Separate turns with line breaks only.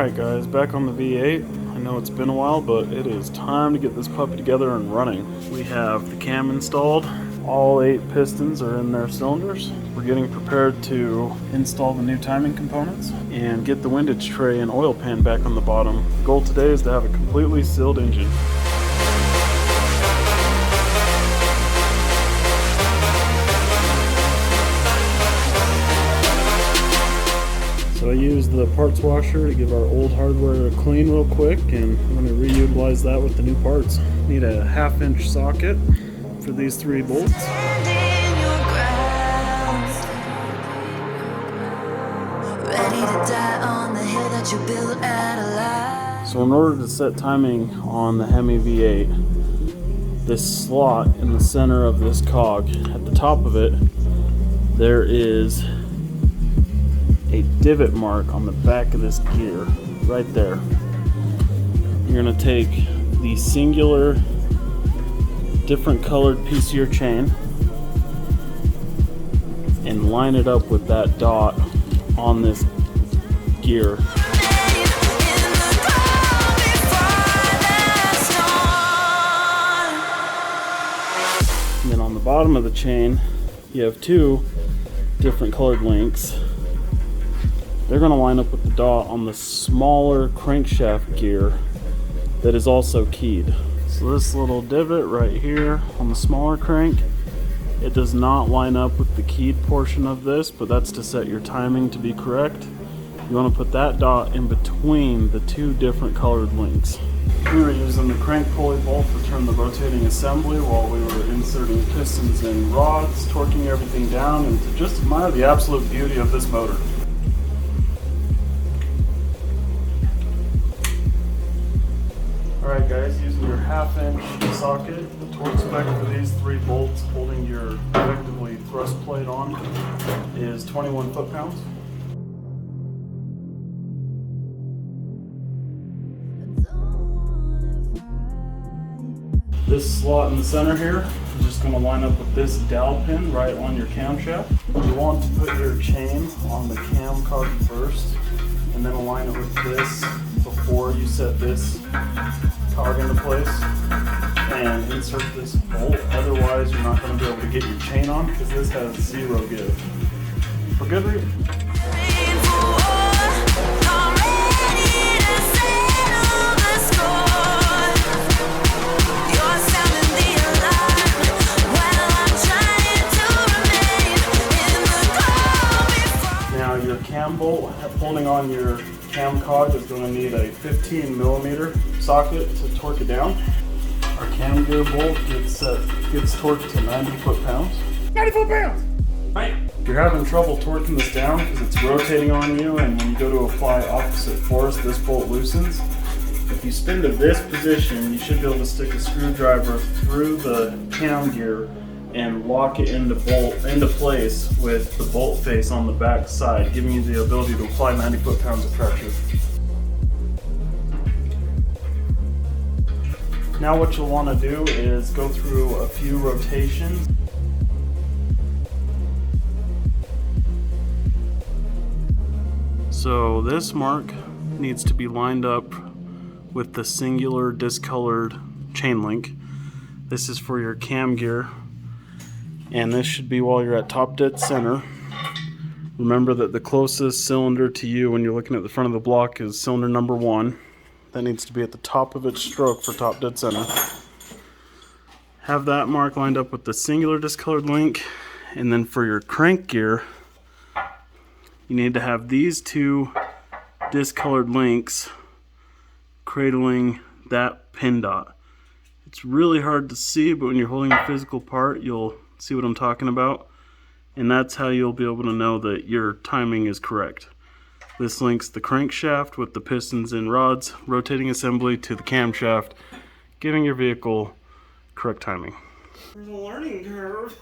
Alright guys, back on the V8. I know it's been a while, but it is time to get this puppy together and running. We have the cam installed. All 8 pistons are in their cylinders. We're getting prepared to install the new timing components and get the windage tray and oil pan back on the bottom. The goal today is to have a completely sealed engine. So I used the parts washer to give our old hardware a clean real quick, and I'm going to reutilize that with the new parts. Need a 1/2-inch socket for these 3 bolts. So in order to set timing on the Hemi V8, this slot in the center of this cog, at the top of it, there is a divot mark on the back of this gear, right there. You're going to take the singular, different colored piece of your chain and line it up with that dot on this gear. And then on the bottom of the chain, you have 2 different colored links. They're going to line up with the dot on the smaller crankshaft gear that is also keyed. So this little divot right here on the smaller crank, it does not line up with the keyed portion of this, but that's to set your timing to be correct. You want to put that dot in between the 2 different colored links. We were using the crank pulley bolt to turn the rotating assembly while we were inserting pistons and rods, torquing everything down, and to just admire the absolute beauty of this motor. Alright guys, using your 1/2-inch socket, the torque spec for these 3 bolts holding your effectively thrust plate on is 21 foot-pounds. This slot in the center here is just going to line up with this dowel pin right on your camshaft. You want to put your chain on the cam cog first and then align it with this before you set this cog into place and insert this bolt. Otherwise you're not going to be able to get your chain on because this has 0 give. For good reason. Now your cam bolt holding on your cam cog is going to need a 15mm socket to torque it down. Our cam gear bolt gets torqued to 90 foot-pounds. 90 foot-pounds! Right. If you're having trouble torquing this down because it's rotating on you, and when you go to apply opposite force, this bolt loosens. If you spin to this position, you should be able to stick a screwdriver through the cam gear and lock it into place with the bolt face on the back side, giving you the ability to apply 90 foot-pounds of pressure. Now what you'll want to do is go through a few rotations. So this mark needs to be lined up with the singular discolored chain link. This is for your cam gear. And this should be while you're at top dead center. Remember that the closest cylinder to you when you're looking at the front of the block is cylinder number 1. That needs to be at the top of its stroke for top dead center. Have that mark lined up with the singular discolored link. And then for your crank gear, you need to have these 2 discolored links cradling that pin dot. It's really hard to see, but when you're holding a physical part, you'll see what I'm talking about, and that's how you'll be able to know that your timing is correct. This links the crankshaft with the pistons and rods rotating assembly to the camshaft, giving your vehicle correct timing. There's a learning curve.